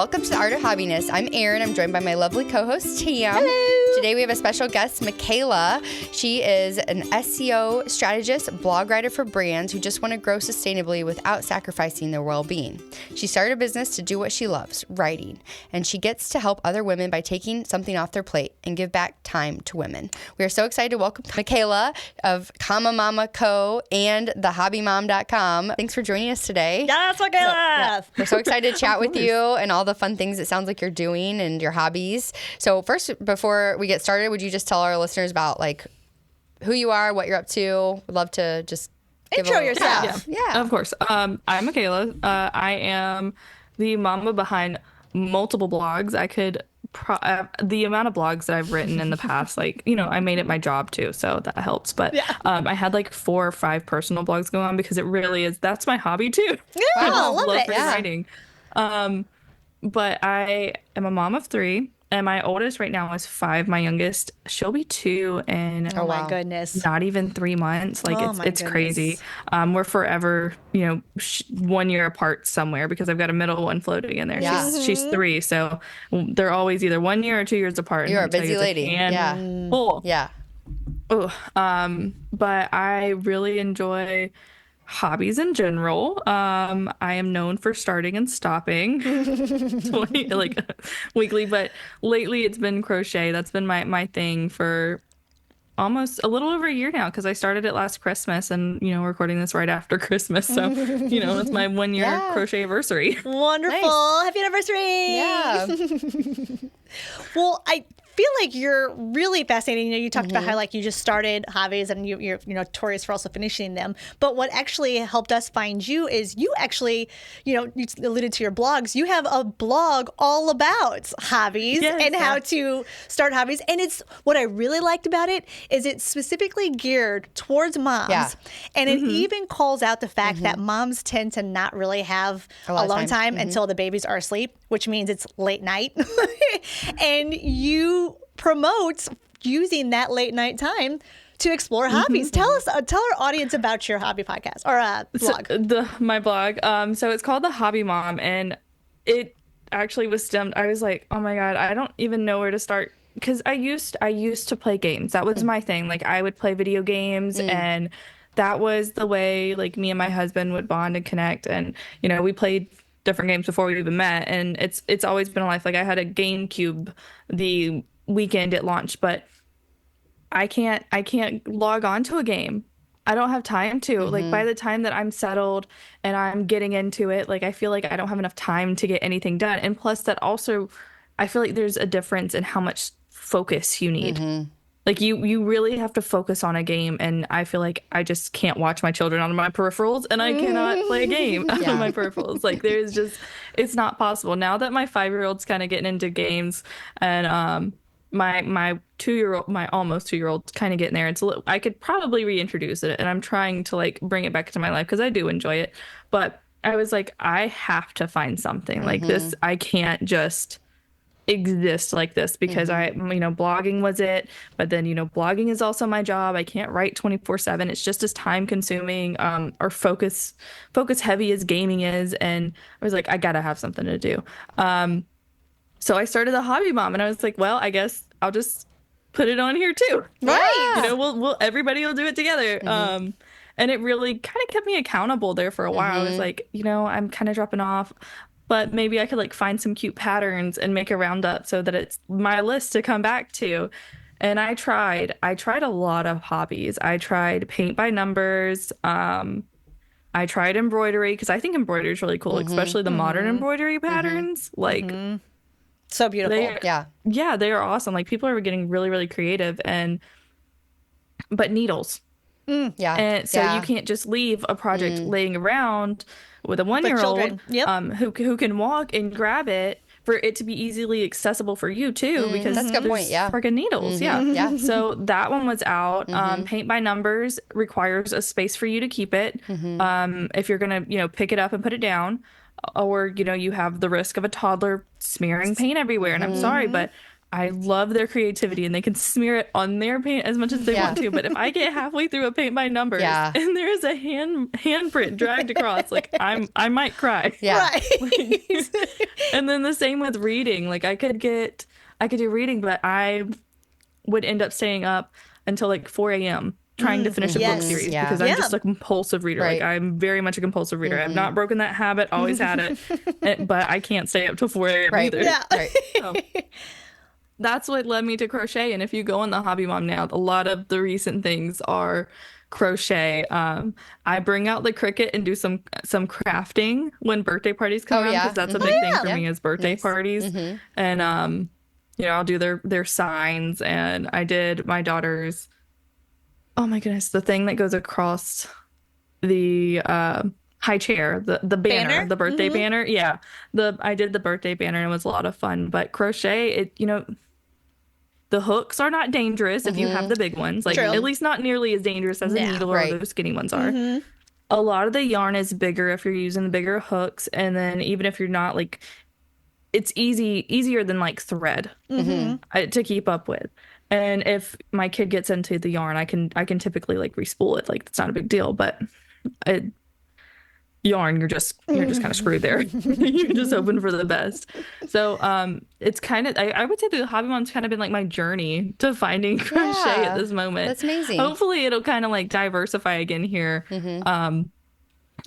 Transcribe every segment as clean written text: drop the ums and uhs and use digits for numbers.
welcome to the Art of Hobbiness. I'm Erin. I'm joined by my lovely co-host, Tam. Hello. Today we have a special guest, Mckayla. She is an SEO strategist, blog writer for brands who just want to grow sustainably without sacrificing their well-being. She started a business to do what she loves, writing, and she gets to help other women by taking something off their plate and give back time to women. We are so excited to welcome Mckayla of Comma Mama Co. and thehobbymom.com. Thanks for joining us today. Yes, Mckayla. We're so excited to chat with you and all the fun things it sounds like you're doing and your hobbies. So first, before we get started, would you just tell our listeners about like who you are, what you're up to? We'd love to just intro yourself. Yeah. Of course. I'm Mckayla. I am the mama behind multiple blogs. I could the amount of blogs that I've written in the past, like, you know, I made it my job too, so that helps. But I had like 4 or 5 personal blogs going on because it really is, that's my hobby too. Yeah, I love it. Writing. But I am a mom of 3, and my oldest right now is 5. My youngest, she'll be 2 in my goodness, not even 3 months. Like it's crazy. We're forever, you know, 1 year apart somewhere because I've got a middle one floating in there. Yeah. She's 3, so they're always either 1 year or 2 years apart. You're a busy lady. Yeah. Yeah. But I really enjoy hobbies in general. I am known for starting and stopping like weekly, but lately it's been crochet. That's been my thing for almost a little over a year now, because I started it last Christmas, and you know, recording this right after Christmas, so you know, it's my 1 year crochet anniversary. Wonderful. Nice. Happy anniversary. Yeah. Well, I feel like you're really fascinating. You know, you talked about how like you just started Hobbies and you're notorious for also finishing them. But what actually helped us find you is you actually, you know, you alluded to your blogs. You have a blog all about hobbies and how to start hobbies. And it's what I really liked about it is it's specifically geared towards moms. Yeah. And it even calls out the fact that moms tend to not really have alone time until the babies are asleep, which means it's late night. And you promote using that late night time to explore hobbies. Tell our audience about your hobby podcast or blog. So, my blog. So it's called The Hobby Mom, and it actually was stemmed. I was like, oh my God, I don't even know where to start. Because I used to play games. That was my thing. Like, I would play video games, and that was the way like me and my husband would bond and connect. And you know, we played different games before we even met, and it's always been a life. Like, I had a GameCube the weekend it launched, but I can't log on to a game. I don't have time to. Like, by the time that I'm settled and I'm getting into it, like, I feel like I don't have enough time to get anything done. And plus that also, I feel like there's a difference in how much focus you need. Like, you really have to focus on a game, and I feel like I just can't watch my children on my peripherals, and I cannot play a game on my peripherals. Like, there's just, it's not possible. Now that my 5-year-old's kind of getting into games, and my 2-year-old, my almost 2-year-old's kind of getting there, it's I could probably reintroduce it, and I'm trying to like bring it back into my life because I do enjoy it. But I was like, I have to find something like this. I can't just exist like this because blogging was it, but then, you know, blogging is also my job. I can't write 24/7. It's just as time consuming or focus heavy as gaming is. And I was like, I gotta have something to do. So I started The Hobby Mom, and I was like, well, I guess I'll just put it on here too. Right. You know, we'll everybody will do it together. And it really kind of kept me accountable there for a while. I was like, you know, I'm kind of dropping off, but maybe I could like find some cute patterns and make a roundup so that it's my list to come back to. And I tried a lot of hobbies. I tried paint by numbers. I tried embroidery, because I think embroidery is really cool, especially the modern embroidery patterns. Like, so beautiful. Yeah, they are awesome. Like, people are getting really, really creative, but needles. And so you can't just leave a project laying around with a 1-year-old who can walk and grab it for it to be easily accessible for you too, because that's a good point. Freaking needles. So that one was out. Paint by numbers requires a space for you to keep it. If you're gonna, you know, pick it up and put it down, or, you know, you have the risk of a toddler smearing paint everywhere. And I'm sorry, but I love their creativity and they can smear it on their paint as much as they want to. But if I get halfway through a paint by numbers and there is a handprint dragged across, like I might cry. Yeah. Right. And then the same with reading. Like I could do reading, but I would end up staying up until like 4 a.m. trying to finish a book series because I'm just a compulsive reader. Right. Like I'm very much a compulsive reader. I've not broken that habit, always had it, but I can't stay up till 4 a.m. either. Yeah. Right. So, that's what led me to crochet. And if you go on the Hobby Mom now, a lot of the recent things are crochet. I bring out the Cricut and do some crafting when birthday parties come around because that's a big thing for me is birthday parties. And I'll do their signs. And I did my daughter's, oh my goodness, the thing that goes across the high chair, the banner, the birthday banner. Yeah. I did the birthday banner and it was a lot of fun. But crochet, the hooks are not dangerous if you have the big ones. Like at least not nearly as dangerous as a needle or those skinny ones are. A lot of the yarn is bigger if you're using the bigger hooks. And then even if you're not, like, it's easier than like thread to keep up with. And if my kid gets into the yarn, I can typically like respool it. Like it's not a big deal, but yarn, you're just kind of screwed there. You're just hoping for the best. So it's kind of I would say the Hobby Mom's kind of been like my journey to finding crochet at this moment. That's amazing. Hopefully it'll kind of like diversify again here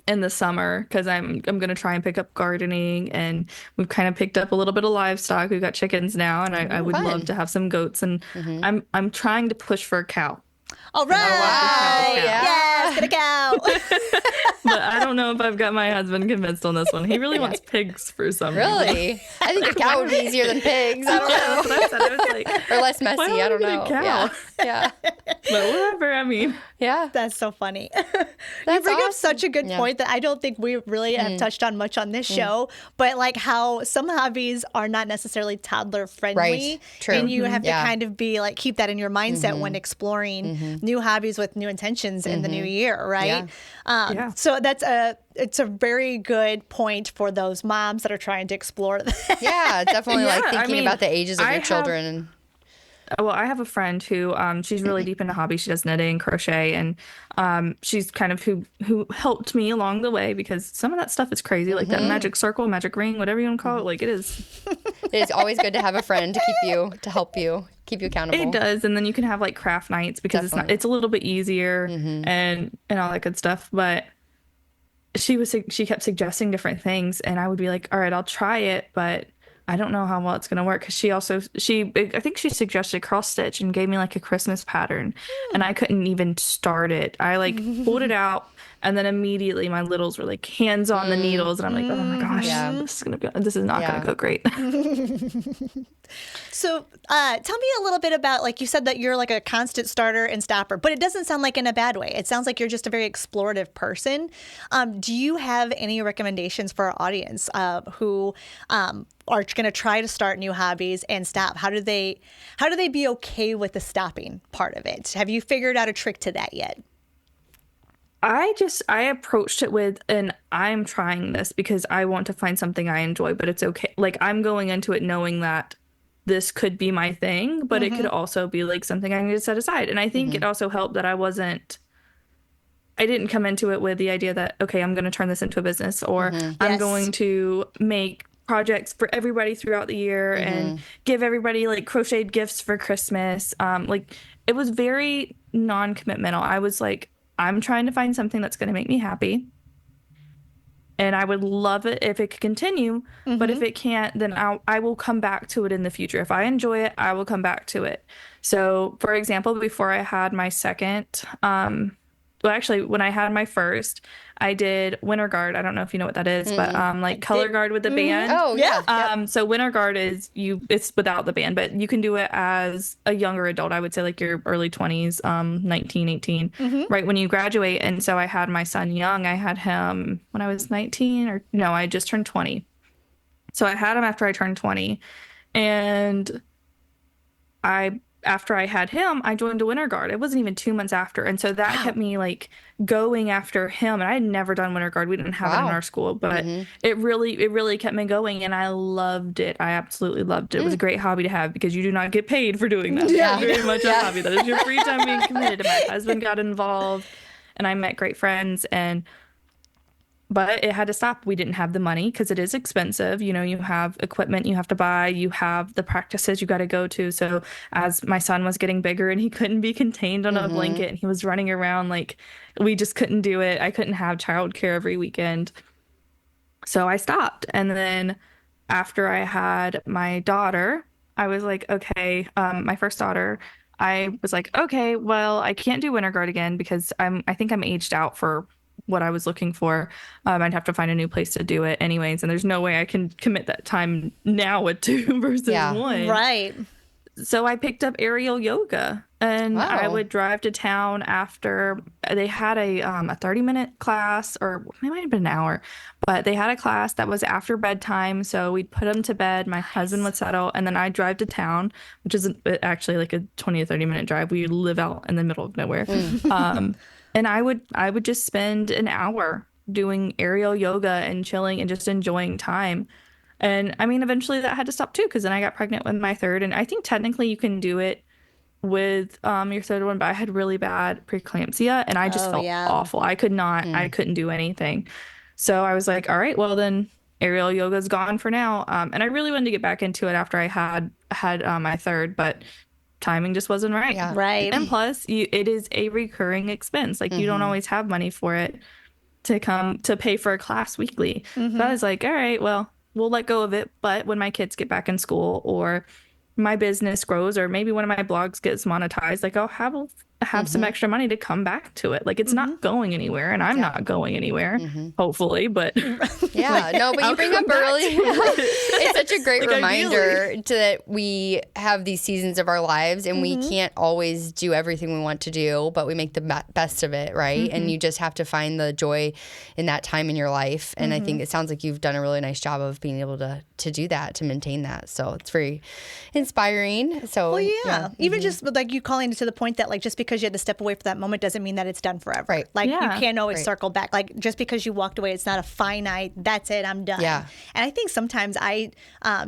in the summer because I'm gonna try and pick up gardening, and we've kind of picked up a little bit of livestock. We've got chickens now, and I would love to have some goats, and I'm trying to push for a cow. All right. Yeah. Yes, get a cow. But I don't know if I've got my husband convinced on this one. He really wants pigs for some reason. Really? I think a cow would be easier than pigs. I don't know. That's what I said. I was like, Or less messy. why I don't would I know. get a cow? Yeah. But whatever. I mean, Yeah. That's so funny. You That's bring up awesome. such a good point that I don't think we really have touched on much on this show, but like how some hobbies are not necessarily toddler friendly. Right. True. And you have to Yeah. kind of be like, keep that in your mindset when exploring new hobbies with new intentions in the new year, right? So it's a very good point for those moms that are trying to explore that. Yeah, definitely like Yeah, I thinking mean, about the ages of I your have- children. well, I have a friend who she's really deep into hobbies. She does knitting, crochet, and she's kind of who helped me along the way because some of that stuff is crazy, like that magic circle, magic ring, whatever you want to call it. Like it is. It's always good to have a friend to help you, keep you accountable. It does, and then you can have like craft nights because it's a little bit easier and all that good stuff. But she kept suggesting different things, and I would be like, all right, I'll try it, but I don't know how well it's going to work because I think she suggested cross stitch and gave me like a Christmas pattern and I couldn't even start it. I like pulled it out and then immediately my littles were like hands on the needles and I'm like, oh my gosh, this is not going to go great. So tell me a little bit about, like you said that you're like a constant starter and stopper, but it doesn't sound like in a bad way. It sounds like you're just a very explorative person. Do you have any recommendations for our audience who are going to try to start new hobbies and stop? How do they be okay with the stopping part of it? Have you figured out a trick to that yet? I approached it with, and I'm trying this because I want to find something I enjoy, but it's okay. Like I'm going into it knowing that this could be my thing, but it could also be like something I need to set aside. And I think it also helped that I didn't come into it with the idea that, okay, I'm going to turn this into a business or I'm going to make projects for everybody throughout the year and give everybody like crocheted gifts for Christmas. Like it was very non-commitmental. I was like, I'm trying to find something that's going to make me happy. And I would love it if it could continue. But if it can't, then I will come back to it in the future. If I enjoy it, I will come back to it. So, for example, before I had my second, when I had my first, I did winter guard. I don't know if you know what that is, but like color guard with the band. Oh, yeah. So winter guard is it's without the band, but you can do it as a younger adult. I would say like your early 20s, 19, 18, right when you graduate. And so I had my son young. I had him when I was 19 I just turned 20. So I had him after I turned 20 and I after I had him, I joined a winter guard. It wasn't even 2 months after. And so that kept me like going after him. And I had never done winter guard. We didn't have it in our school, but it really kept me going. And I loved it. I absolutely loved it. It was a great hobby to have because you do not get paid for doing that. Yeah. It's very much a hobby. That is your free time being committed. And my husband got involved and I met great friends but it had to stop. We didn't have the money because it is expensive. You know, you have equipment you have to buy, you have the practices you got to go to. So as my son was getting bigger and he couldn't be contained on a blanket and he was running around, like we just couldn't do it. I couldn't have childcare every weekend. So I stopped. And then after I had my daughter, I was like, okay, my first daughter, I was like, okay, well, I can't do winter guard again because I think I'm aged out for what I was looking for. I'd have to find a new place to do it anyways. And there's no way I can commit that time now with 2 versus 1. Right. So I picked up aerial yoga and I would drive to town after they had a 30-minute class, or it might have been an hour, but they had a class that was after bedtime. So we'd put them to bed. My husband would settle and then I'd drive to town, which is actually like a 20 to 30-minute drive. We live out in the middle of nowhere. And I would just spend an hour doing aerial yoga and chilling and just enjoying time. And I mean, eventually that had to stop too, because then I got pregnant with my third. And I think technically you can do it with your third one, but I had really bad preeclampsia and I just felt awful. I couldn't do anything. So I was like, all right, well then aerial yoga's gone for now. And I really wanted to get back into it after I had my third, but timing just wasn't right. Yeah. Right. And plus, it is a recurring expense. Like you don't always have money for it to pay for a class weekly. So I was like, all right, well, we'll let go of it. But when my kids get back in school or my business grows or maybe one of my blogs gets monetized, like I'll have some extra money to come back to it. Like it's not going anywhere and I'm not going anywhere, hopefully, but but you bring up early. It's such a great reminder that we have these seasons of our lives and we can't always do everything we want to do, but we make the best of it, right? And you just have to find the joy in that time in your life. And I think it sounds like you've done a really nice job of being able to do that, to maintain that. So it's very inspiring. So even just like you calling it to the point that like just because you had to step away for that moment doesn't mean that it's done forever. Right. Like you can't always circle back. Like just because you walked away, it's not a finite, that's it, I'm done. Yeah. And I think sometimes I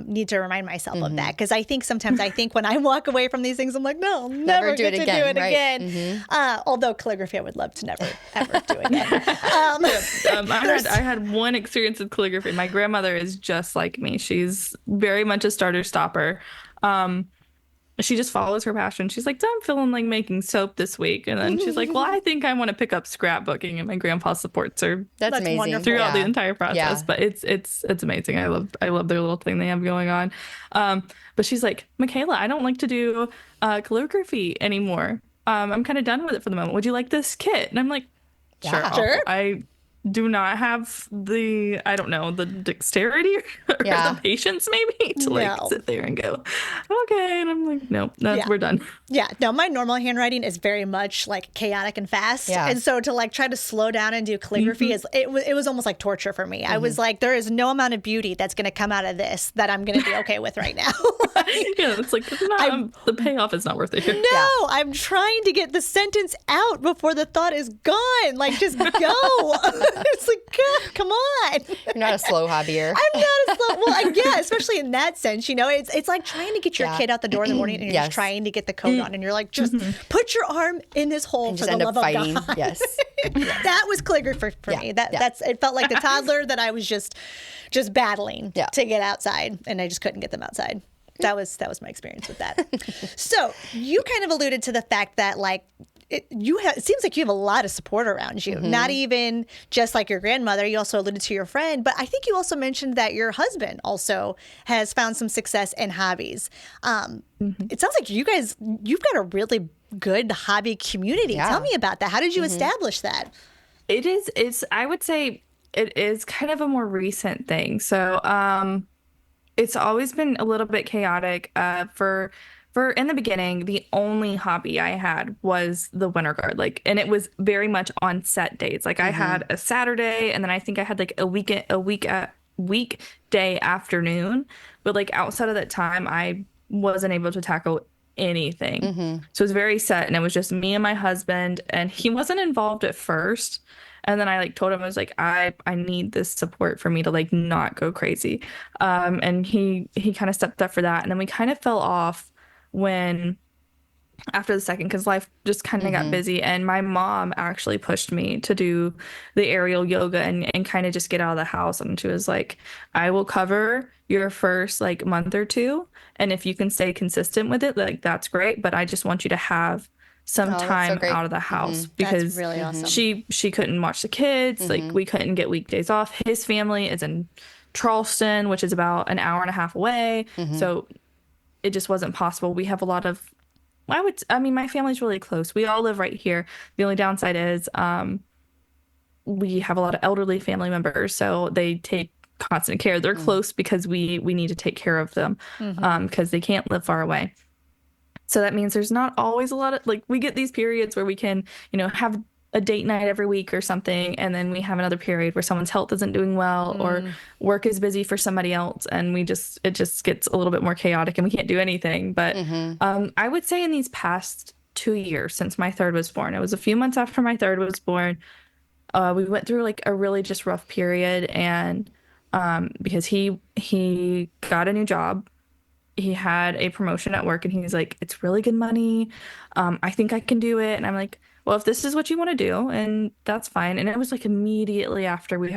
need to remind myself of that because I think sometimes when I walk away from these things, I'm like, no, I'll never get to do it again. Although calligraphy, I would love to never, ever do again. I had one experience with calligraphy. My grandmother is just like me. She's very much a starter stopper. She just follows her passion. She's like, I'm feeling like making soap this week. And then she's like, well, I think I want to pick up scrapbooking. And my grandpa supports her. That's amazing. Throughout the entire process. But it's amazing. I love their little thing they have going on. But she's like, Mckayla, I don't like to do calligraphy anymore. I'm kind of done with it for the moment. Would you like this kit? And I'm like, sure. I do not have the dexterity or the patience maybe to sit there and go, okay. And I'm like, nope, we're done. Yeah. No, my normal handwriting is very much like chaotic and fast. Yeah. And so to like try to slow down and do calligraphy it was almost like torture for me. I was like, there is no amount of beauty that's going to come out of this that I'm going to be okay with right now. It's like, the payoff is not worth it. No, I'm trying to get the sentence out before the thought is gone. Like, just go. It's like, God, come on. You're not a slow hobbyer. I'm not a slow. Well, yeah, especially in that sense, it's like trying to get your kid out the door in the morning and you're just trying to get the coat on and you're like, just put your arm in this hole and for the love of God. Yes. That was calligraphy for me. It felt like the toddler that I was just battling to get outside and I just couldn't get them outside. That was my experience with that. So you kind of alluded to the fact that like it seems like you have a lot of support around you, not even just like your grandmother. You also alluded to your friend, but I think you also mentioned that your husband also has found some success in hobbies. It sounds like you've got a really good hobby community. Yeah. Tell me about that. How did you establish that? I would say it is kind of a more recent thing. So, it's always been a little bit chaotic. For in the beginning, the only hobby I had was the winter guard. Like, and it was very much on set days. Like I had a Saturday, and then I think I had like a weekday afternoon. But like outside of that time, I wasn't able to tackle anything. So it was very set, and it was just me and my husband, and he wasn't involved at first. And then I like told him, I was like, I need this support for me to like not go crazy. And he kind of stepped up for that. And then we kind of fell off when after the second, because life just kind of got busy, and my mom actually pushed me to do the aerial yoga and kind of just get out of the house. And she was like, I will cover your first like month or two, and if you can stay consistent with it, like that's great, but I just want you to have some time out of the house, because That's really awesome. she couldn't watch the kids, like we couldn't get weekdays off. His family is in Charleston, which is about an hour and a half away, so it just wasn't possible. We have a lot of my family's really close. We all live right here. The only downside is we have a lot of elderly family members, so they take constant care. They're close because we need to take care of them because they can't live far away. So that means there's not always a lot of, like, we get these periods where we can, have a date night every week or something, and then we have another period where someone's health isn't doing well or work is busy for somebody else, and it just gets a little bit more chaotic and we can't do anything. But I would say in these past 2 years since my third was born, it was a few months after my third was born, we went through like a really just rough period, and because he got a new job. He had a promotion at work, and he's like, it's really good money. I think I can do it. And I'm like, well, if this is what you want to do, and that's fine. And it was like immediately after we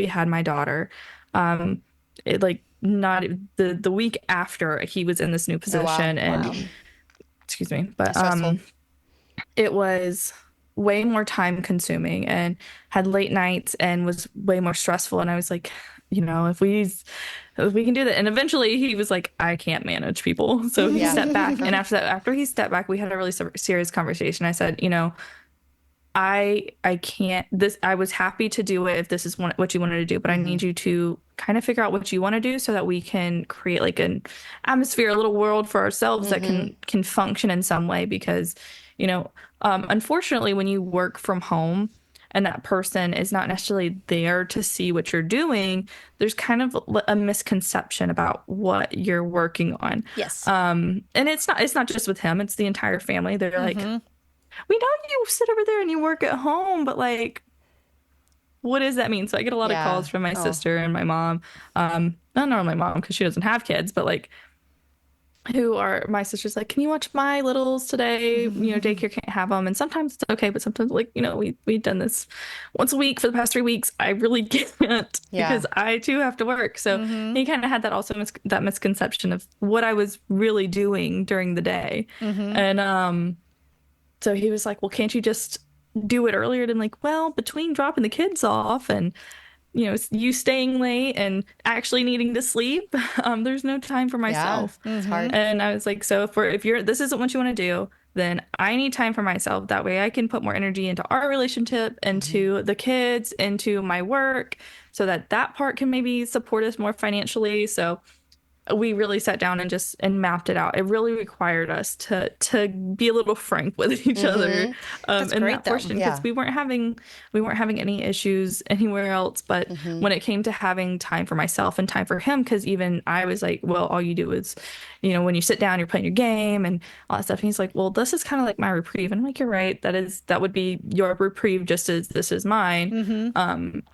had my daughter. It like not the week after he was in this new position. And excuse me, but it was way more time consuming and had late nights and was way more stressful. And I was like, if we can do that. And eventually he was like, I can't manage people. So he stepped back. And after he stepped back, we had a really serious conversation. I said, I can't, I was happy to do it if this is what you wanted to do, but I need you to kind of figure out what you want to do so that we can create like an atmosphere, a little world for ourselves that can function in some way. Because, unfortunately, when you work from home, and that person is not necessarily there to see what you're doing, there's kind of a misconception about what you're working on. Yes. And it's not just with him, it's the entire family. They're like, we know you sit over there and you work at home, but like, what does that mean? So I get a lot of calls from my sister and my mom. Not normally my mom because she doesn't have kids, but like, who are my sister's like, can you watch my littles today? Daycare can't have them. And sometimes it's okay, but sometimes like, we've done this once a week for the past 3 weeks. I really can't because I too have to work. So he kind of had that also that misconception of what I was really doing during the day. And so he was like, well, can't you just do it earlier? And I'm like, well, between dropping the kids off and you staying late and actually needing to sleep, there's no time for myself. It's hard. And I was like, so if this isn't what you want to do, then I need time for myself. That way I can put more energy into our relationship, into the kids, into my work, so that part can maybe support us more financially. So we really sat down and mapped it out. It really required us to be a little frank with each other in that portion, because we weren't having any issues anywhere else. But when it came to having time for myself and time for him, because even I was like, well, all you do is, when you sit down, you're playing your game and all that stuff. And he's like, well, this is kind of like my reprieve. And I'm like, you're right. That would be your reprieve just as this is mine.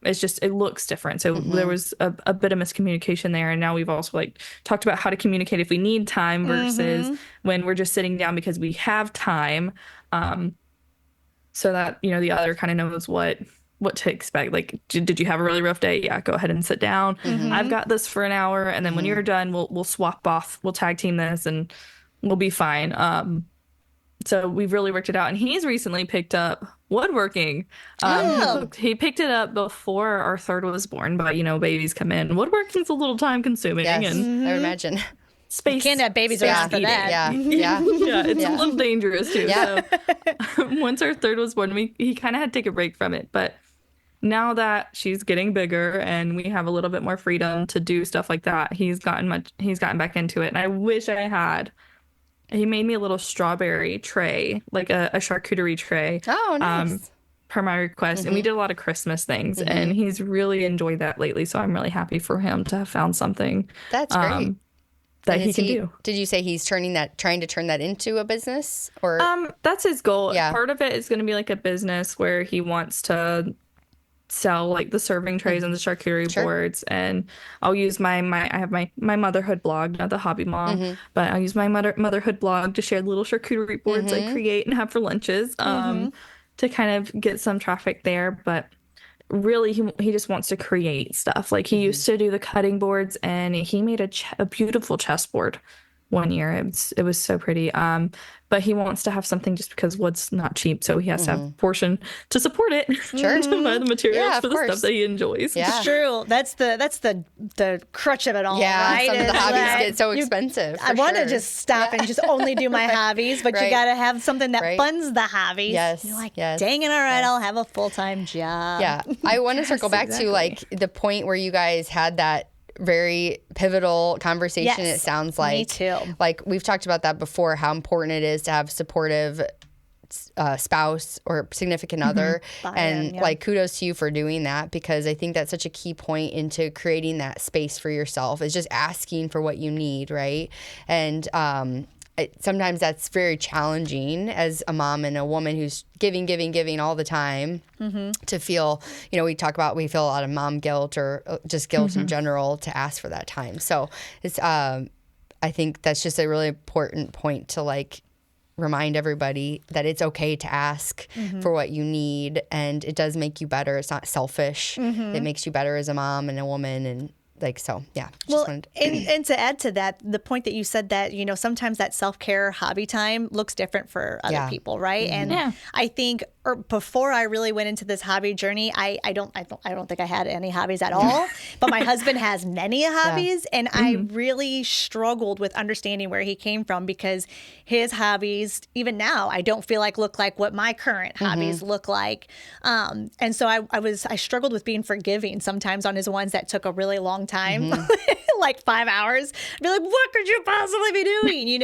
It's just, it looks different. So there was a bit of miscommunication there. And now we've also like talked about how to communicate if we need time versus when we're just sitting down because we have time, so that the other kind of knows what to expect. Like, did you have a really rough day? Yeah, go ahead and sit down. I've got this for an hour, and then when you're done, we'll swap off, we'll tag team this, and we'll be fine. So we've really worked it out, and he's recently picked up woodworking. He picked it up before our third was born, but babies come in. Woodworking's a little time consuming, and I would imagine. You can't have babies around for that. It's a little dangerous too. So once our third was born, he kind of had to take a break from it. But now that she's getting bigger and we have a little bit more freedom to do stuff like that, he's gotten back into it. And I wish I had. He made me a little strawberry tray, like a charcuterie tray. Oh, nice. Per my request. And we did a lot of Christmas things, and he's really enjoyed that lately. So I'm really happy for him to have found something. That's great. that he can do. Did you say he's trying to turn that into a business, or? That's his goal. Yeah. Part of it is going to be like a business where he wants to sell like the serving trays and the charcuterie boards, and I'll use I have my motherhood blog, not the hobby mom, but I'll use my motherhood blog to share the little charcuterie boards I create and have for lunches, to kind of get some traffic there. But really he just wants to create stuff. Like he used to do the cutting boards, and he made a beautiful chessboard one year. It was so pretty. But he wants to have something just because wood's not cheap, so he has to have a portion to support it. Sure. To buy the materials for the course. stuff that he enjoys. Yeah. It's true. That's the crutch of it all. Yeah, right? some of the It's hobbies like, get so expensive. I want to just stop and just only do my hobbies, but you got to have something that funds the hobbies. Yes. You're like, yes. dang it, all right, I'll have a full-time job. Yeah. I want to circle back to like the point where you guys had that very pivotal conversation. Yes, it sounds like me too. Like we've talked about that before, how important it is to have supportive spouse or significant other, and like kudos to you for doing that, because I think that's such a key point into creating that space for yourself, is just asking for what you need, right? And sometimes that's very challenging as a mom and a woman who's giving all the time, to feel, we feel a lot of mom guilt, or just guilt in general, to ask for that time. So it's, I think that's just a really important point to like remind everybody that it's okay to ask for what you need, and it does make you better. It's not selfish. It makes you better as a mom and a woman, and like, so yeah. Well, and to add to that, the point that you said that, sometimes that self-care hobby time looks different for other people, right? And I think before I really went into this hobby journey, I don't think I had any hobbies at all. But my husband has many hobbies, and I really struggled with understanding where he came from, because his hobbies, even now, I don't feel like look like what my current hobbies look like. And so I struggled with being forgiving sometimes on his ones that took a really long time, like 5 hours. I'd be like, what could you possibly be doing?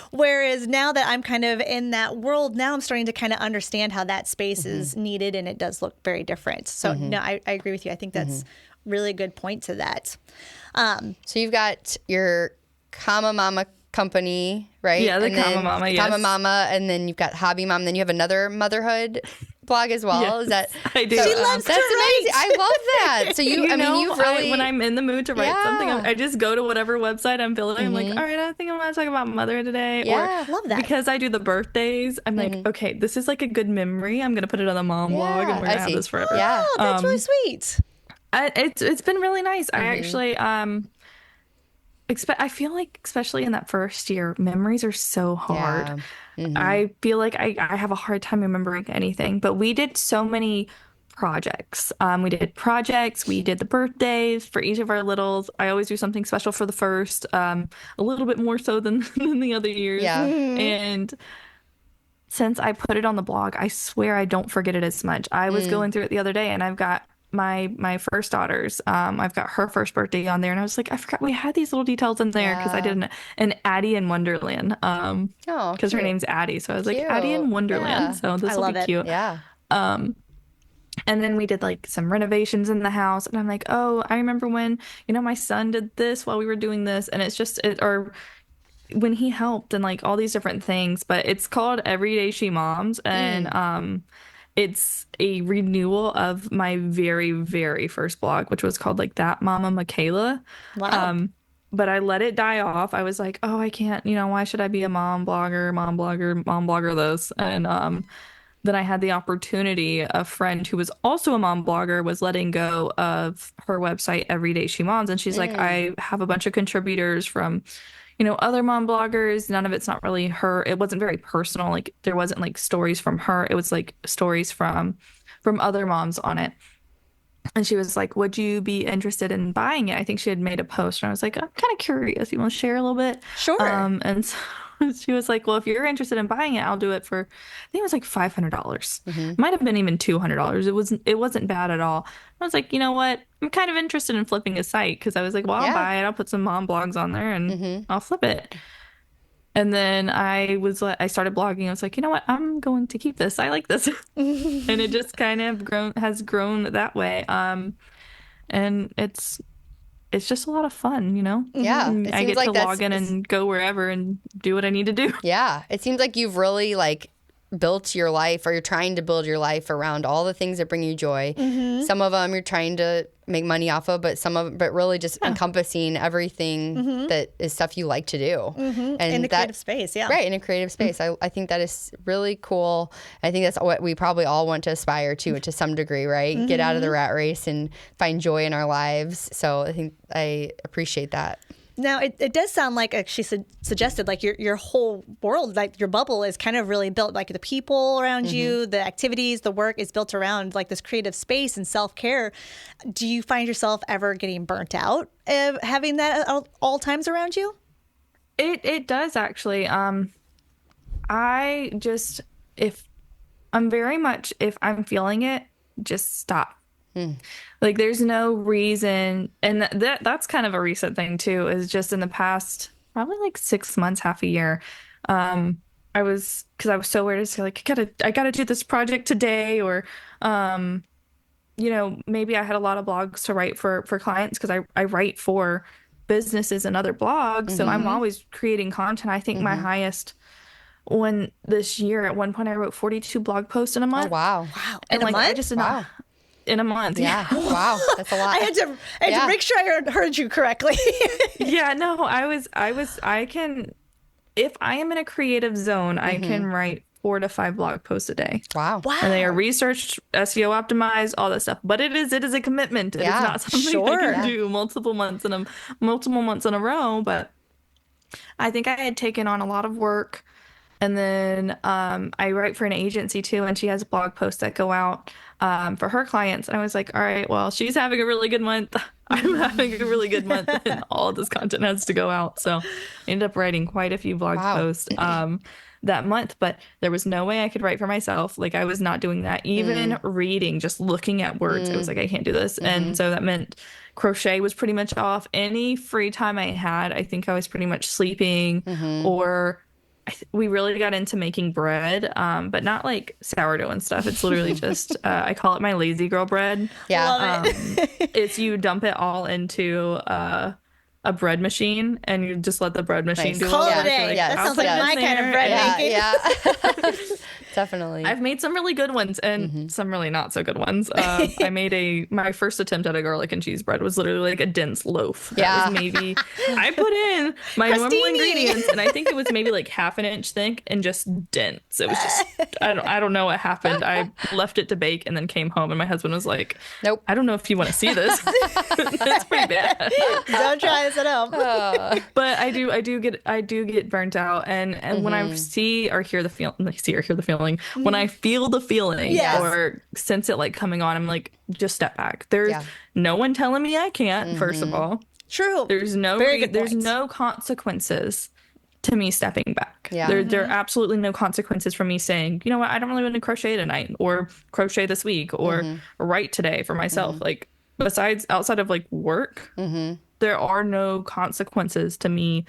Whereas now that I'm kind of in that world, now I'm starting to kind of understand how that space is needed, and it does look very different. So no, I agree with you. I think that's really good point to that. So you've got your Kama Mama company, right? Yeah, the Kama Mama, yes. Kama Mama, and then you've got Hobby Mom, then you have another motherhood blog as well. Yes, is that I do. She loves that's to write. amazing. I love that. So you've really, when I'm in the mood to write something, I just go to whatever website I'm feeling. I'm like, all right, I think I'm going to talk about motherhood today. Yeah, I love that. Because I do the birthdays, I'm like, okay, this is like a good memory. I'm going to put it on the mom blog, and we're going to have this forever. Yeah. Oh, that's really sweet. It's been really nice. I actually I feel like, especially in that first year, memories are so hard. I feel like I have a hard time remembering anything, but we did so many projects. We did the birthdays for each of our littles. I always do something special for the first, a little bit more so than the other years. Yeah. And since I put it on the blog, I swear I don't forget it as much. I was going through it the other day, and I've got my first daughter's, I've got her first birthday on there, and I was like, I forgot we had these little details in there, because I did an Addie in Wonderland, because her name's Addie, so I was like, Addie in Wonderland, so this will be cute. Yeah. And then we did like some renovations in the house, and I'm like, oh, I remember when my son did this while we were doing this, and it's just or when he helped, and like all these different things. But it's called Everyday She Moms, and it's a renewal of my very, very first blog, which was called like That Mama Mckayla. Wow. But I let it die off. I was like, oh, I can't, why should I be a mom blogger this? And then I had the opportunity, a friend who was also a mom blogger was letting go of her website, Everyday She Moms. And she's like, I have a bunch of contributors from other mom bloggers. None of it's not really her. It wasn't very personal. Like there wasn't like stories from her. It was like stories from other moms on it. And she was like, would you be interested in buying it? I think she had made a post, and I was like, I'm kind of curious. You want to share a little bit? Sure. And so she was like, well, if you're interested in buying it, I'll do it for, I think it was like $500. Might have been even $200. It wasn't bad at all. I was like, you know what? I'm kind of interested in flipping a site, because I was like, well, I'll buy it. I'll put some mom blogs on there, and I'll flip it. And then I started blogging. I was like, you know what? I'm going to keep this. I like this. And it just kind of has grown that way. And it's it's just a lot of fun, you know? Yeah. And I get to log in and go wherever and do what I need to do. Yeah. It seems like you've really like built your life, or you're trying to build your life around all the things that bring you joy. Some of them you're trying to make money off of, but but really just encompassing everything that is stuff you like to do. And in a creative space, yeah. Right, in a creative space. I think that is really cool. I think that's what we probably all want to aspire to some degree, right? Get out of the rat race and find joy in our lives. So I think I appreciate that. Now, it does sound like she suggested like your whole world, like your bubble is kind of really built, like the people around you, the activities, the work is built around like this creative space and self-care. Do you find yourself ever getting burnt out of having that at all times around you? It does actually. I just, if I'm feeling it, just stop. Like there's no reason, and that's kind of a recent thing too, is just in the past probably like 6 months, half a year. Because I was so weird to say like I gotta do this project today, or maybe I had a lot of blogs to write for clients, because I write for businesses and other blogs, so I'm always creating content. I think my highest one this year, at one point I wrote 42 blog posts in a month. Oh, wow. And in a month? I just did not. In a month. Yeah. Wow. That's a lot. I had to make sure I heard you correctly. Yeah, no, I can, if I am in a creative zone, I can write 4 to 5 blog posts a day. Wow. And they are researched, SEO optimized, all that stuff. But it is a commitment. It is not something I can do multiple months in a row. But I think I had taken on a lot of work. And then I write for an agency too, and she has blog posts that go out for her clients. And I was like, all right, well, she's having a really good month. I'm having a really good month, and all of this content has to go out. So I ended up writing quite a few blog posts that month, but there was no way I could write for myself. Like I was not doing that. Even reading, just looking at words, it was like, I can't do this. And so that meant crochet was pretty much off. Any free time I had, I think I was pretty much sleeping, or we really got into making bread, but not like sourdough and stuff. It's literally just, I call it my lazy girl bread. Yeah. Love it. It's you dump it all into a bread machine, and you just let the bread machine do Call all it a the day. like, That sounds like my kind of bread making. Yeah. Definitely. I've made some really good ones and some really not so good ones. I made my first attempt at a garlic and cheese bread was literally like a dense loaf. That was maybe, I put in my normal ingredients, and I think it was maybe like half an inch thick and just dense. It was just, I don't know what happened. I left it to bake and then came home, and my husband was like, nope. I don't know if you want to see this. It's pretty bad. Don't try this at home. But I do get burnt out, and when I see or hear the feeling, when I feel the feeling or sense it like coming on, I'm like, just step back. There's no one telling me I can't. First of all, true. There's no consequences to me stepping back. Yeah. There are absolutely no consequences for me saying, you know what, I don't really want to crochet tonight, or crochet this week, or write today for myself. Like outside of like work, there are no consequences to me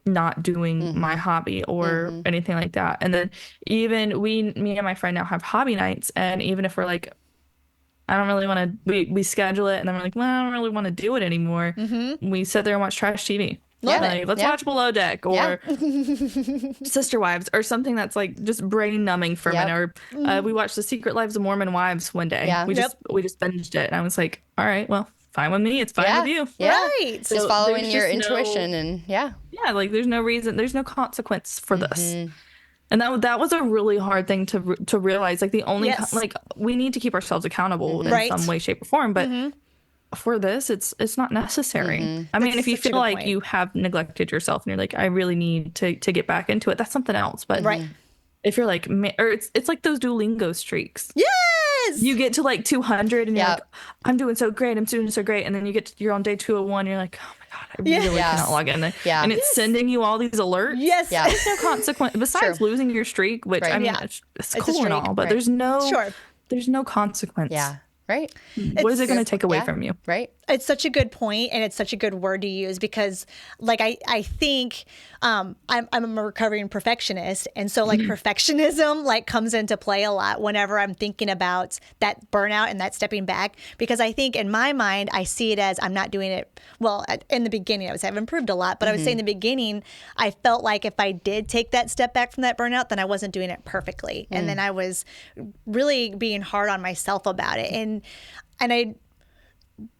not doing my hobby or anything like that. And then even me and my friend now have hobby nights, and even if we're like, I don't really want to, we schedule it, and then we're like, well, I don't really want to do it anymore. We sit there and watch trash TV. Like, let's watch Below Deck or Sister Wives, or something that's like just brain numbing for a minute. Or we watched The Secret Lives of Mormon Wives one day. We just binged it, and I was like, all right, well, fine with me. It's fine with you. Yeah. Right. Just following your intuition and like there's no reason, there's no consequence for this. And that was a really hard thing to realize. Like the only like we need to keep ourselves accountable in some way, shape, or form, but for this, it's not necessary. I mean, if you feel like you have neglected yourself and you're like, I really need to get back into it, that's something else. But if you're like, or it's like those Duolingo streaks. Yes. You get to like 200 and you're like, I'm doing so great. I'm doing so great. And then you're on day 201. You're like, oh my God, I really cannot log in there. Yeah. And it's sending you all these alerts. Yes. Yeah. There's no consequence besides losing your streak, which I mean, it's cool and all, but there's no consequence. Yeah. Right. What is it going to take away from you? Right. It's such a good point, and it's such a good word to use because, like, I think I'm a recovering perfectionist, and so like perfectionism like comes into play a lot whenever I'm thinking about that burnout and that stepping back, because I think in my mind I see it as I'm not doing it well. In the beginning, I would say I've improved a lot, but I would say in the beginning I felt like if I did take that step back from that burnout, then I wasn't doing it perfectly, and then I was really being hard on myself about it, and I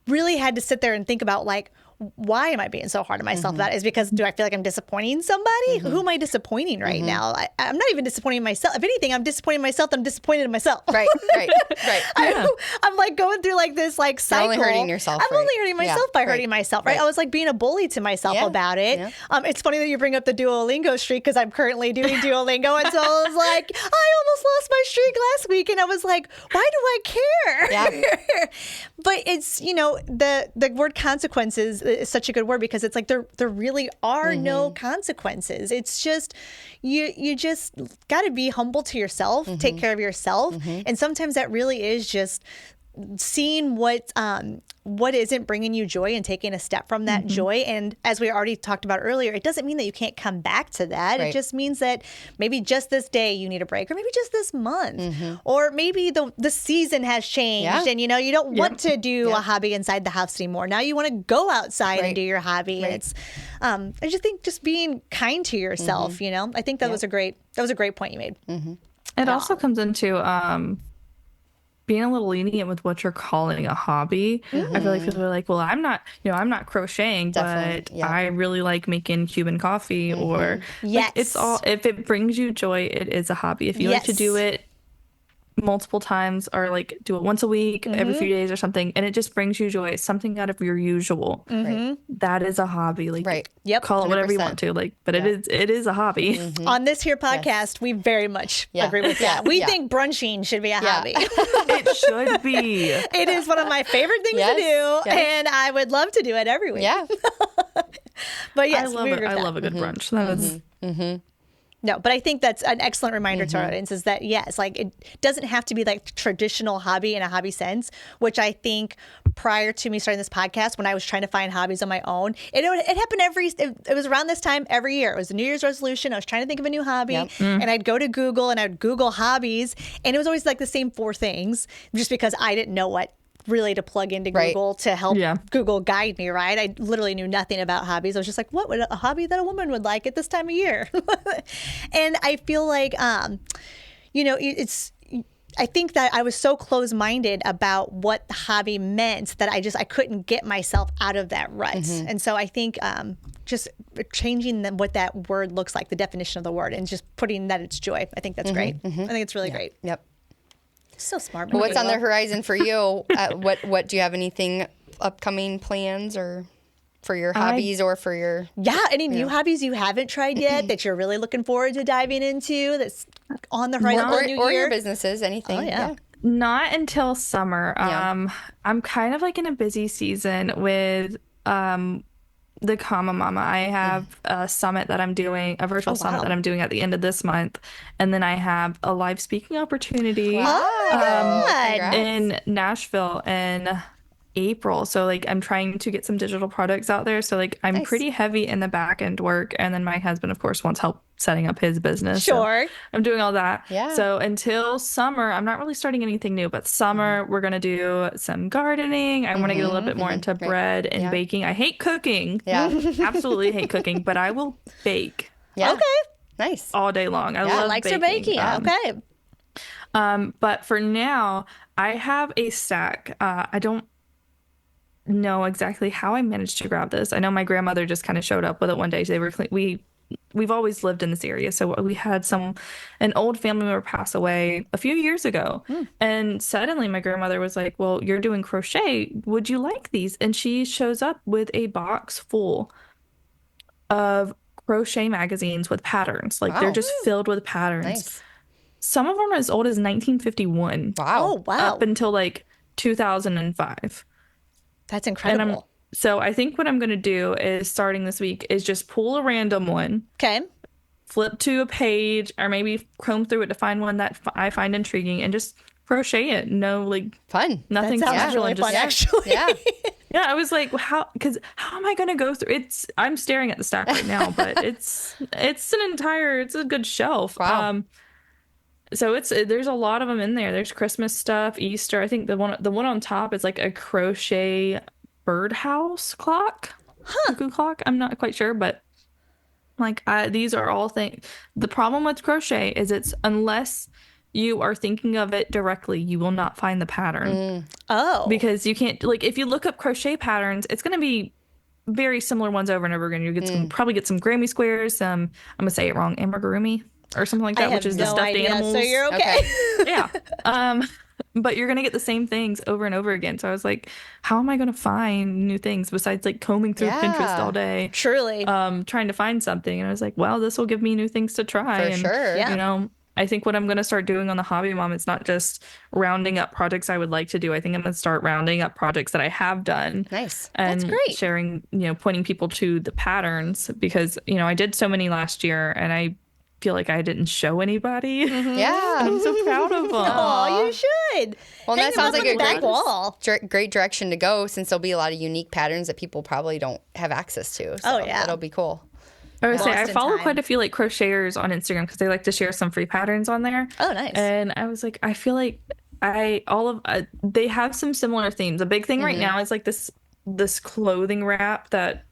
really had to sit there and think about, like, why am I being so hard on myself about it? Is because, do I feel like I'm disappointing somebody? Who am I disappointing right now? I'm not even disappointing myself. If anything, I'm disappointing myself. I'm disappointed in myself. Right. Yeah. I'm like going through like this like cycle. You're only hurting yourself. I'm only hurting myself by hurting myself. Right? Right. I was like being a bully to myself about it. Yeah. It's funny that you bring up the Duolingo streak because I'm currently doing Duolingo, and so I was like, I almost lost my streak last week, and I was like, why do I care? Yeah. But it's, you know, the word consequences is such a good word because it's like there really are no consequences. It's just you just got to be humble to yourself, take care of yourself, and sometimes that really is just seeing what isn't bringing you joy and taking a step from that joy. And as we already talked about earlier, it doesn't mean that you can't come back to that. It just means that maybe just this day you need a break, or maybe just this month, or maybe the season has changed and, you know, you don't want to do a hobby inside the house anymore. Now you want to go outside and do your hobby. And it's I just think just being kind to yourself, you know, I think that was a great point you made. It also comes into being a little lenient with what you're calling a hobby. I feel like people are like, well, I'm not crocheting, but I really like making Cuban coffee, or like, it's all, if it brings you joy, it is a hobby. If you like to do it multiple times, or like do it once a week, every few days or something, and it just brings you joy, it's something out of your usual, that is a hobby. Like, call it whatever you want to, like, but it is a hobby. On this here podcast, we very much agree with that. We think brunching should be a hobby. It should be. It is one of my favorite things to do, and I would love to do it every week. But yes, I love a good brunch. That is No, but I think that's an excellent reminder to our audience, is that, yes, like, it doesn't have to be like traditional hobby in a hobby sense, which I think prior to me starting this podcast, when I was trying to find hobbies on my own, it happened it was around this time every year. It was a New Year's resolution. I was trying to think of a new hobby, and I'd go to Google and I'd Google hobbies, and it was always like the same 4 things, just because I didn't know what really to plug into Google to help Google guide me, right? I literally knew nothing about hobbies. I was just like, what would a hobby that a woman would like at this time of year? And I feel like, you know, I think that I was so close-minded about what the hobby meant that I couldn't get myself out of that rut. And so I think just changing what that word looks like, the definition of the word, and just putting that it's joy. I think that's great. I think it's really great. Yep. So smart. What's on the horizon for you? What do you have anything upcoming plans, or for your hobbies, or for your any new hobbies you haven't tried yet that you're really looking forward to diving into, that's on the horizon for the new or year? your businesses, anything? Oh, yeah. not until summer. I'm kind of like in a busy season with the Comma Mama. I have a summit that I'm doing, a virtual summit that I'm doing at the end of this month. And then I have a live speaking opportunity in Nashville in April. So like I'm trying to get some digital products out there. So like I'm pretty heavy in the back end work. And then my husband, of course, wants help setting up his business. Sure. So I'm doing all that. Yeah. So until summer, I'm not really starting anything new, but summer we're going to do some gardening. I want to get a little bit more into bread and baking. I hate cooking. Yeah. Absolutely hate cooking, but I will bake. Yeah. Okay. Nice. All day long. I love likes baking. her baking. Okay. But for now, I have a stack. I don't know exactly how I managed to grab this. I know my grandmother just kind of showed up with it one day. They were we've always lived in this area, so we had an old family member pass away a few years ago, and suddenly my grandmother was like, well, you're doing crochet, would you like these? And she shows up with a box full of crochet magazines with patterns. Like they're just filled with patterns. Nice. Some of them are as old as 1951. Wow. Oh, wow. Up until like 2005. That's incredible. And so I think what I'm going to do is, starting this week, is just pull a random one. Okay. Flip to a page, or maybe comb through it to find one that I find intriguing, and just crochet it. No, like Fun. nothing That sounds special. really And fun, just, actually. Yeah. yeah, I was like, how am I going to go through I'm staring at the stack right now, but it's a good shelf. Wow. So there's a lot of them in there. There's Christmas stuff, Easter. I think the one on top is like a crochet birdhouse clock, cuckoo clock. I'm not quite sure, but like these are all things. The problem with crochet is it's unless you are thinking of it directly, you will not find the pattern. Oh. Because you can't, like, if you look up crochet patterns, it's going to be very similar ones over and over again. You probably get some Grammy squares, some, I'm going to say it wrong, amigurumi or something like that, I which have is no the stuffed idea, animals. so you're okay. Yeah. But you're going to get the same things over and over again. So I was like, how am I going to find new things besides like combing through Pinterest all day? Truly. Trying to find something. And I was like, well, this will give me new things to try. For sure. Yeah. You know, I think what I'm going to start doing on the Hobby Mom, it's not just rounding up projects I would like to do. I think I'm going to start rounding up projects that I have done. Nice. And That's great. sharing, pointing people to the patterns because, I did so many last year and I feel like I didn't show anybody. Yeah. I'm so proud of them. Oh, you should. Well, Hang that them sounds up like on a the back great wall. great direction to go since there'll be a lot of unique patterns that people probably don't have access to. So Oh, yeah. that'll be cool. I would say I Lost in follow time. quite a few like crocheters on Instagram because they like to share some free patterns on there. Oh, nice. And I was like, I feel like they have some similar themes. A big thing right now is like this clothing wrap that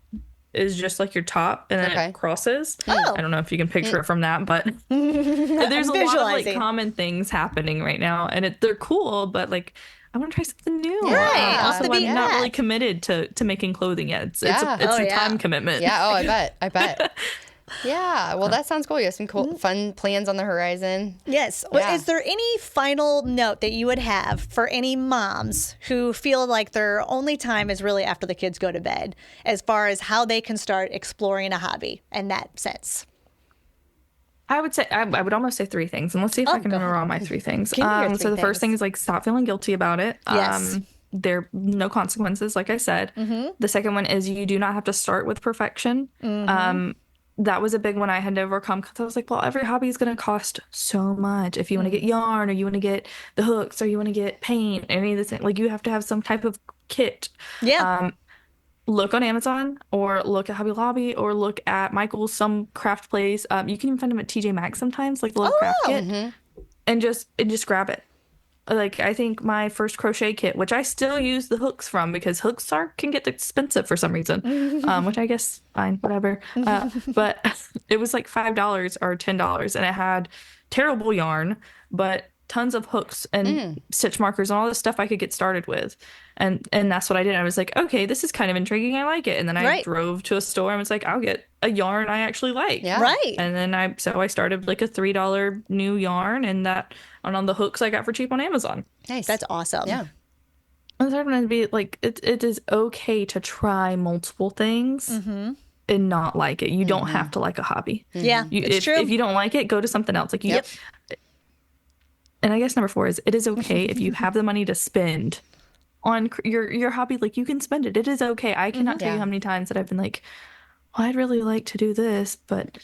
is just like your top and then Okay. it crosses. Oh. I don't know if you can picture it from that, but there's a lot of like Visualizing. common things happening right now, and they're cool. But like, I want to try something new. Right, off Also, the I'm beaten not path. really committed to making clothing yet. It's Yeah. it's Oh, a yeah. time commitment. Yeah. Oh, I bet. Yeah. Well, that sounds cool. You have some cool, fun plans on the horizon. Yes. Yeah. Is there any final note that you would have for any moms who feel like their only time is really after the kids go to bed, as far as how they can start exploring a hobby in that sense? I would say I would almost say three things, and let's see if I can go remember ahead. all my three things. Give me your So three the first things. thing is like stop feeling guilty about it. Yes. There are no consequences, like I said. The second one is you do not have to start with perfection. That was a big one I had to overcome because I was like, well, every hobby is going to cost so much. If you want to get yarn or you want to get the hooks or you want to get paint, any of this, like you have to have some type of kit. Yeah. Look on Amazon or look at Hobby Lobby or look at Michael's, some craft place. You can even find them at TJ Maxx sometimes, like the little craft kit, and just grab it. Like I think my first crochet kit, which I still use the hooks from because hooks can get expensive for some reason, which I guess fine, whatever. But it was like $5 or $10, and it had terrible yarn, but tons of hooks and stitch markers and all this stuff I could get started with. And that's what I did. I was like, okay, this is kind of intriguing. I like it. And then I Right. drove to a store and was like, I'll get a yarn I actually like. Yeah. Right. And then I started like a $3 new yarn and on the hooks I got for cheap on Amazon. Nice. That's awesome. Yeah. And the third one would be like, it is okay to try multiple things and not like it. You don't have to like a hobby. Yeah. It's true. If you don't like it, go to something else. Like you, Yep. And I guess number 4 is it is okay if you have the money to spend on your hobby. Like you can spend it. It is okay. I cannot tell you Yeah. how many times that I've been like, well, I'd really like to do this, but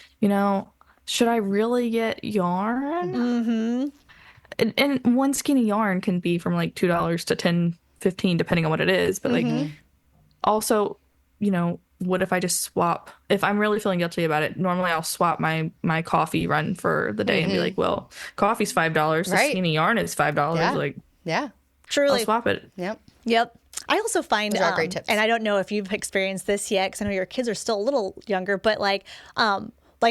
should I really get yarn? And one skinny yarn can be from like $2 to $10, $15, depending on what it is. But like, also, what if I just swap? If I'm really feeling guilty about it, normally I'll swap my coffee run for the day and be like, well, coffee's $5. The Right. skinny yarn is $5. Yeah. Like, Yeah. I'll Truly. swap it. Yep. Yep. I also find, Those are great tips. and I don't know if you've experienced this yet, because I know your kids are still a little younger, but like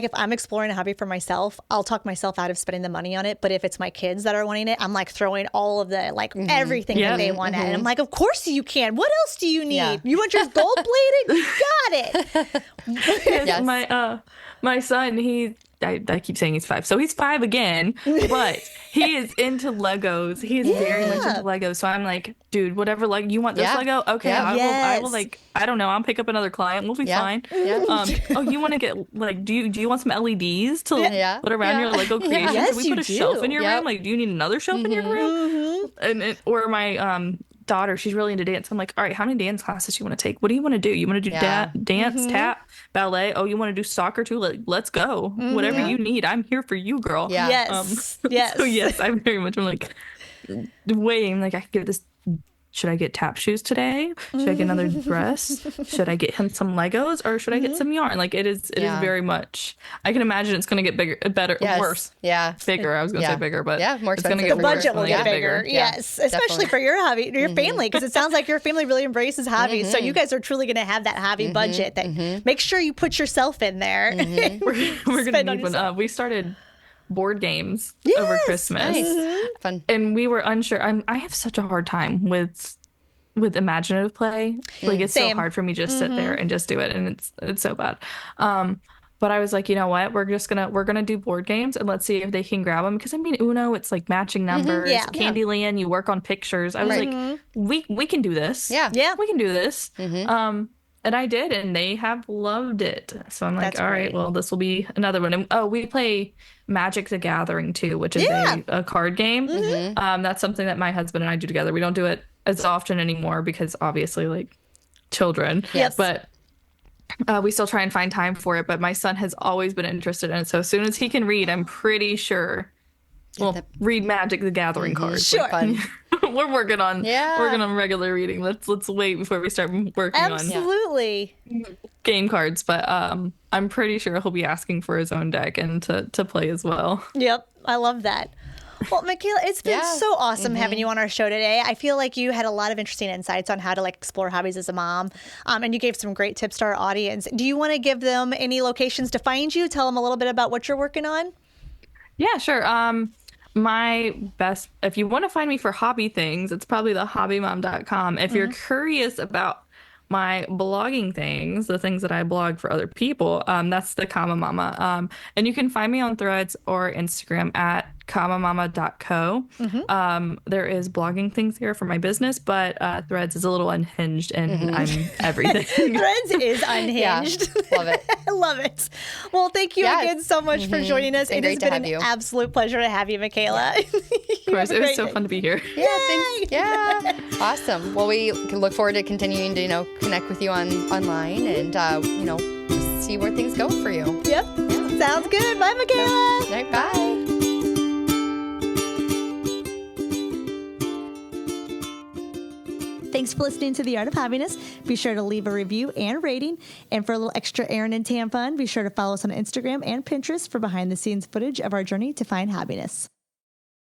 if I'm exploring a hobby for myself, I'll talk myself out of spending the money on it. But if it's my kids that are wanting it, I'm like throwing all of the everything Yeah. that they want at it. I'm like, of course you can. What else do you need? Yeah. You want yours gold plated? You got it. Yes. My son, I keep saying he's 5. So he's 5 again, but he is into Legos. He is very much into Legos. So I'm like, dude, whatever Lego you want this Yeah. Lego? Okay, Yeah. I will Yes. like, I don't know, I'll pick up another client. We'll be Yeah. fine. Yeah. Oh, you want to get like do you want some LEDs to Yeah. put around your Lego creation? Yes, Can we you put a shelf do. in your Yep. room? Like, do you need another shelf in your room? Or my daughter, she's really into dance. I'm like, all right, how many dance classes do you want to take? What do you want to do? You want to do Yeah. dance, tap, ballet? Oh, you want to do soccer too? Let's go. Whatever you need, I'm here for you, girl. Yeah. Yes. Yes. So yes, I'm like, weighing, like, I could give this. Should I get tap shoes today? Should I get another dress? Should I get him some Legos, or should I get some yarn? Like, it is very much. I can imagine it's going to get bigger, better, worse. Yeah, bigger. I was going to say bigger, but more it's going to expensive. get The worse budget will when they get bigger. Yes, especially definitely. for your hobby, your family, because it sounds like your family really embraces hobbies. So you guys are truly going to have that hobby budget. That make sure you put yourself in there. We're going to need one. We started board games over Christmas. Nice. Fun. And we were unsure. I have such a hard time with imaginative play. Like, it's so hard for me to just sit there and just do it, and it's so bad. But I was like, you know what? We're gonna do board games, and let's see if they can grab them. Because I mean, Uno, it's like matching numbers. Yeah. Candyland, you work on pictures. I was like, we can do this. Yeah. We can do this. And I did, and they have loved it. So I'm like, That's all right, great. well, this will be another one. And we play Magic the Gathering too, which is a card game. That's something that my husband and I do together. We don't do it as often anymore because obviously, like, children. Yes. But we still try and find time for it. But my son has always been interested in it. So as soon as he can read, I'm pretty sure we'll read Magic the Gathering cards. Sure. Fun. We're working on regular reading. Let's wait before we start working Absolutely. on game cards. But I'm pretty sure he'll be asking for his own deck and to play as well. Yep. I love that. Well, Mckayla, it's been so awesome having you on our show today. I feel like you had a lot of interesting insights on how to, like, explore hobbies as a mom, and you gave some great tips to our audience. Do you want to give them any locations to find you? Tell them a little bit about what you're working on. Yeah, sure. My best, if you want to find me for hobby things, it's probably thehobbymom.com. If you're curious about my blogging things, the things that I blog for other people, that's the Comma Mama. And you can find me on Threads or Instagram at commamama.co. There is blogging things here for my business, but Threads is a little unhinged, and I'm everything. Threads is unhinged. Yeah, love it. I love it. Well, thank you again so much for joining us. It has been an absolute pleasure to have you, Mckayla. Of course, it was so fun to be here. Yeah, thanks. Yeah, awesome. Well, we can look forward to continuing to connect with you online and see where things go for you. Yep. Sounds good. Bye, Mckayla. All right, bye. Thanks for listening to The Art of Happiness. Be sure to leave a review and rating. And for a little extra Erin and Tam fun, be sure to follow us on Instagram and Pinterest for behind-the-scenes footage of our journey to find happiness.